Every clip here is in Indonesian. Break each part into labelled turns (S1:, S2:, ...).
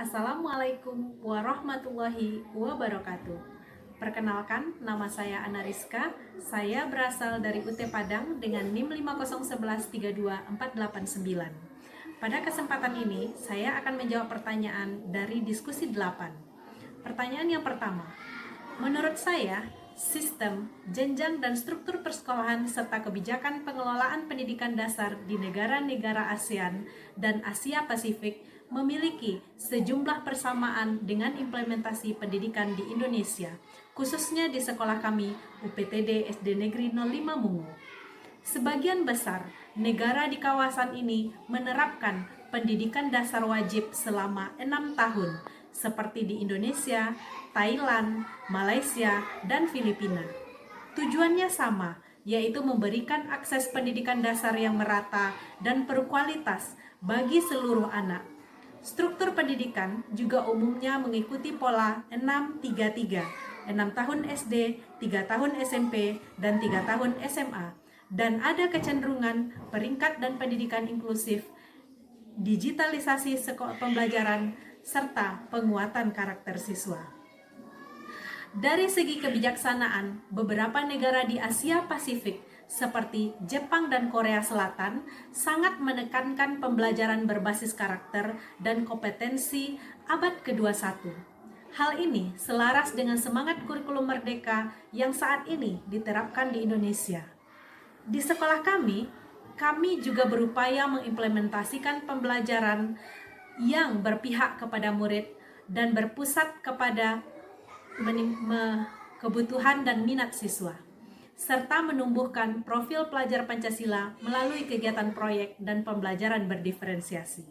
S1: Assalamualaikum warahmatullahi wabarakatuh. Perkenalkan, nama saya Ana Rizka. Saya berasal dari UT Padang dengan NIM 501132489. Pada kesempatan ini, saya akan menjawab pertanyaan dari diskusi 8. Pertanyaan yang pertama, menurut saya, sistem, jenjang dan struktur persekolahan serta kebijakan pengelolaan pendidikan dasar di negara-negara ASEAN dan Asia Pasifik memiliki sejumlah persamaan dengan implementasi pendidikan di Indonesia, khususnya di sekolah kami, UPTD SD Negeri 05 Mungu. Sebagian besar negara di kawasan ini menerapkan pendidikan dasar wajib selama 6 tahun, seperti di Indonesia, Thailand, Malaysia, dan Filipina. Tujuannya sama, yaitu memberikan akses pendidikan dasar yang merata dan berkualitas bagi seluruh anak. Struktur pendidikan juga umumnya mengikuti pola 6-3-3, 6 tahun SD, 3 tahun SMP, dan 3 tahun SMA, dan ada kecenderungan peringkat dan pendidikan inklusif, digitalisasi sekolah pembelajaran, serta penguatan karakter siswa. Dari segi kebijaksanaan, beberapa negara di Asia Pasifik seperti Jepang dan Korea Selatan sangat menekankan pembelajaran berbasis karakter dan kompetensi abad ke-21. Hal ini selaras dengan semangat kurikulum merdeka yang saat ini diterapkan di Indonesia. Di sekolah kami juga berupaya mengimplementasikan pembelajaran yang berpihak kepada murid dan berpusat kepada kebutuhan dan minat siswa, serta menumbuhkan profil pelajar Pancasila melalui kegiatan proyek dan pembelajaran berdiferensiasi.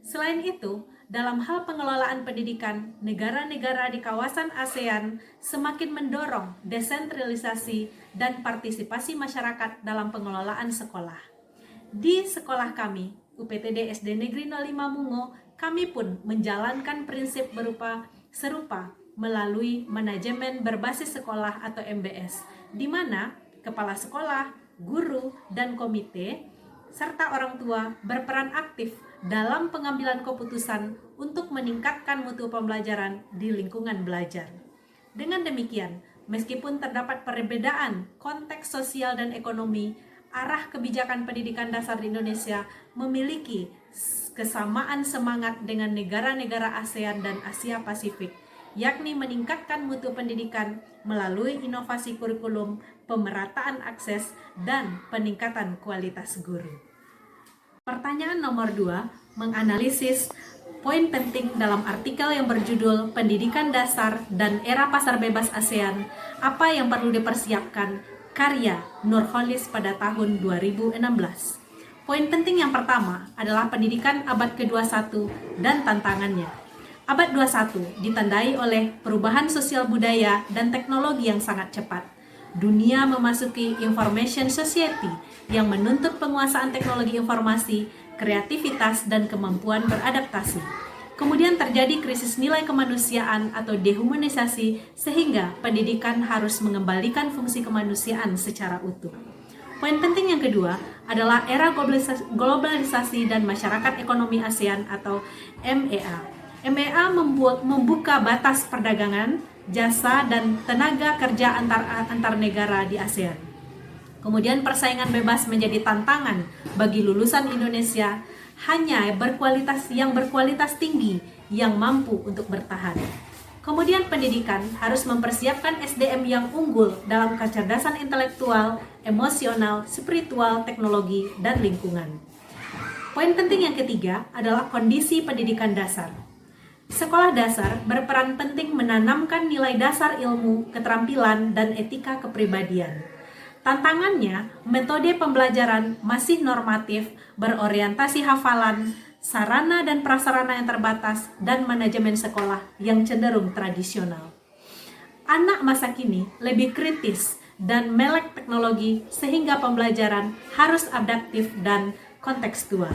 S1: Selain itu, dalam hal pengelolaan pendidikan, negara-negara di kawasan ASEAN semakin mendorong desentralisasi dan partisipasi masyarakat dalam pengelolaan sekolah. Di sekolah kami, UPTD SD Negeri 05 Mungo, kami pun menjalankan prinsip serupa melalui manajemen berbasis sekolah atau MBS, di mana kepala sekolah, guru, dan komite, serta orang tua berperan aktif dalam pengambilan keputusan untuk meningkatkan mutu pembelajaran di lingkungan belajar. Dengan demikian, meskipun terdapat perbedaan konteks sosial dan ekonomi, arah kebijakan pendidikan dasar di Indonesia memiliki kesamaan semangat dengan negara-negara ASEAN dan Asia Pasifik, yakni meningkatkan mutu pendidikan melalui inovasi kurikulum, pemerataan akses, dan peningkatan kualitas guru. Pertanyaan nomor 2, menganalisis poin penting dalam artikel yang berjudul Pendidikan Dasar dan Era Pasar Bebas ASEAN, apa yang perlu dipersiapkan, karya Nurholis pada tahun 2016. Poin penting yang pertama adalah pendidikan abad ke-21 dan tantangannya. Abad 21 ditandai oleh perubahan sosial budaya dan teknologi yang sangat cepat. Dunia memasuki information society yang menuntut penguasaan teknologi informasi, kreativitas, dan kemampuan beradaptasi. Kemudian terjadi krisis nilai kemanusiaan atau dehumanisasi, sehingga pendidikan harus mengembalikan fungsi kemanusiaan secara utuh. Poin penting yang kedua adalah era globalisasi dan masyarakat ekonomi ASEAN atau MEA. MEA membuka batas perdagangan, jasa, dan tenaga kerja antar negara di ASEAN. Kemudian persaingan bebas menjadi tantangan bagi lulusan Indonesia, hanya berkualitas tinggi yang mampu untuk bertahan. Kemudian pendidikan harus mempersiapkan SDM yang unggul dalam kecerdasan intelektual, emosional, spiritual, teknologi, dan lingkungan. Poin penting yang ketiga adalah kondisi pendidikan dasar. Sekolah dasar berperan penting menanamkan nilai dasar ilmu, keterampilan, dan etika kepribadian. Tantangannya, metode pembelajaran masih normatif, berorientasi hafalan, sarana dan prasarana yang terbatas, dan manajemen sekolah yang cenderung tradisional. Anak masa kini lebih kritis dan melek teknologi sehingga pembelajaran harus adaptif dan kontekstual.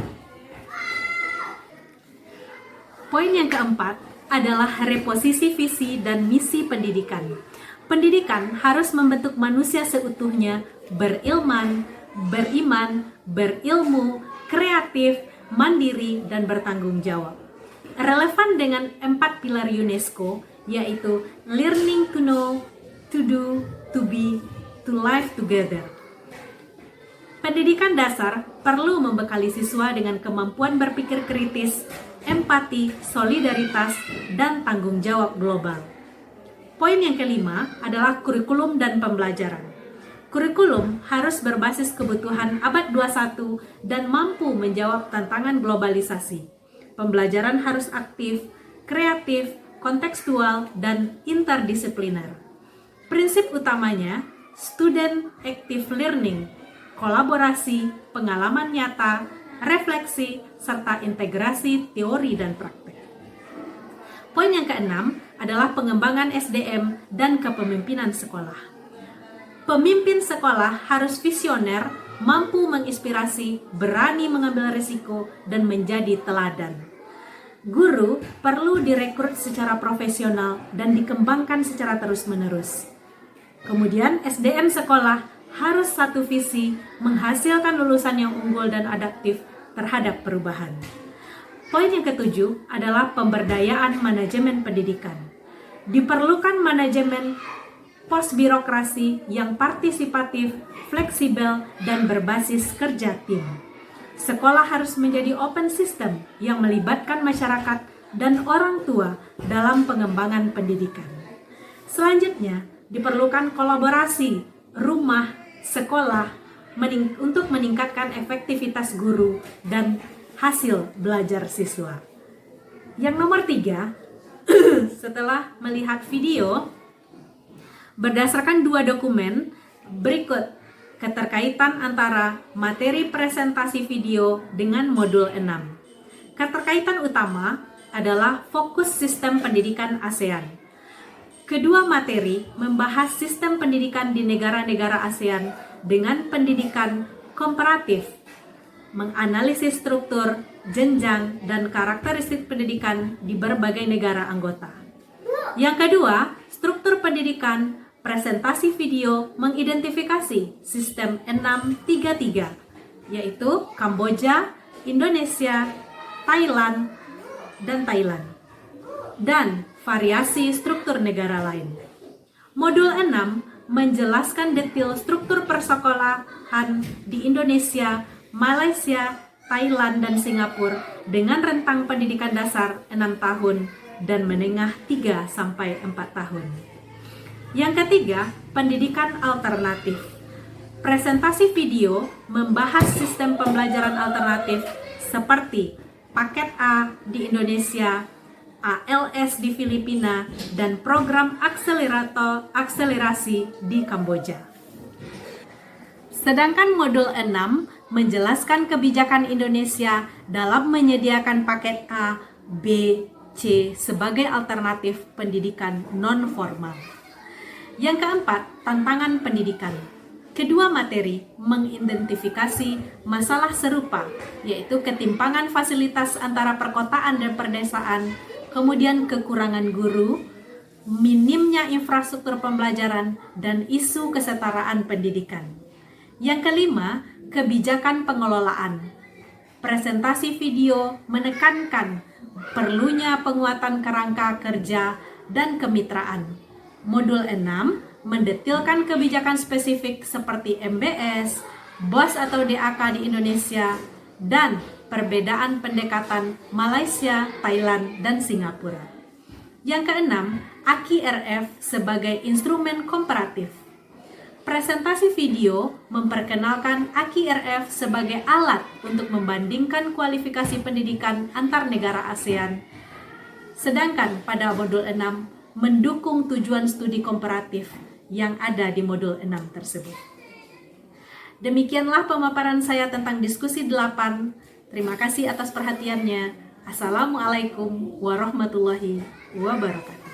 S1: Poin yang keempat adalah reposisi visi dan misi pendidikan. Pendidikan harus membentuk manusia seutuhnya, beriman, berilmu, kreatif, mandiri, dan bertanggung jawab. relevan dengan 4 pilar UNESCO, yaitu learning to know, to do, to be, to live together. Pendidikan dasar perlu membekali siswa dengan kemampuan berpikir kritis, empati, solidaritas, dan tanggung jawab global. Poin yang kelima adalah kurikulum dan pembelajaran. Kurikulum harus berbasis kebutuhan abad 21 dan mampu menjawab tantangan globalisasi. Pembelajaran harus aktif, kreatif, kontekstual, dan interdisipliner. Prinsip utamanya, student active learning, kolaborasi, pengalaman nyata, refleksi, serta integrasi teori dan praktek. Poin yang keenam adalah pengembangan SDM dan kepemimpinan sekolah. Pemimpin sekolah harus visioner, mampu menginspirasi, berani mengambil risiko, dan menjadi teladan. Guru perlu direkrut secara profesional dan dikembangkan secara terus-menerus. Kemudian SDM sekolah harus satu visi, menghasilkan lulusan yang unggul dan adaptif terhadap perubahan. Poin yang ketujuh adalah pemberdayaan manajemen pendidikan. Diperlukan manajemen pos-birokrasi yang partisipatif, fleksibel, dan berbasis kerja tim. Sekolah harus menjadi open system yang melibatkan masyarakat dan orang tua dalam pengembangan pendidikan. Selanjutnya, diperlukan kolaborasi rumah, sekolah untuk meningkatkan efektivitas guru dan hasil belajar siswa. Yang nomor 3, setelah melihat video, berdasarkan 2 dokumen berikut keterkaitan antara materi presentasi video dengan modul 6. Keterkaitan utama adalah fokus sistem pendidikan ASEAN. Kedua materi membahas sistem pendidikan di negara-negara ASEAN dengan pendidikan komparatif, menganalisis struktur, jenjang, dan karakteristik pendidikan di berbagai negara anggota. Yang kedua, struktur pendidikan, presentasi video mengidentifikasi sistem 633, yaitu Kamboja, Indonesia, Thailand, dan variasi struktur negara lain. Modul 6 menjelaskan detail struktur persekolahan di Indonesia, Malaysia, Thailand, dan Singapura dengan rentang pendidikan dasar 6 tahun dan menengah 3-4 tahun. Yang ketiga, pendidikan alternatif. Presentasi video membahas sistem pembelajaran alternatif seperti paket A di Indonesia, ALS di Filipina, dan program akselerasi di Kamboja. Sedangkan modul 6 menjelaskan kebijakan Indonesia dalam menyediakan paket A, B, C sebagai alternatif pendidikan non-formal. Yang keempat, tantangan pendidikan. Kedua materi mengidentifikasi masalah serupa, yaitu ketimpangan fasilitas antara perkotaan dan perdesaan, kemudian kekurangan guru, minimnya infrastruktur pembelajaran, dan isu kesetaraan pendidikan. Yang kelima, kebijakan pengelolaan. Presentasi video menekankan perlunya penguatan kerangka kerja dan kemitraan. Modul 6 mendetilkan kebijakan spesifik seperti MBS, BOS atau DAK di Indonesia, dan perbedaan pendekatan Malaysia, Thailand, dan Singapura. Yang keenam, AKI-RF sebagai instrumen komparatif. Presentasi video memperkenalkan AKI-RF sebagai alat untuk membandingkan kualifikasi pendidikan antar negara ASEAN. Sedangkan pada modul 6 mendukung tujuan studi komparatif yang ada di modul 6 tersebut. Demikianlah pemaparan saya tentang diskusi 8. Terima kasih atas perhatiannya. Assalamualaikum warahmatullahi wabarakatuh.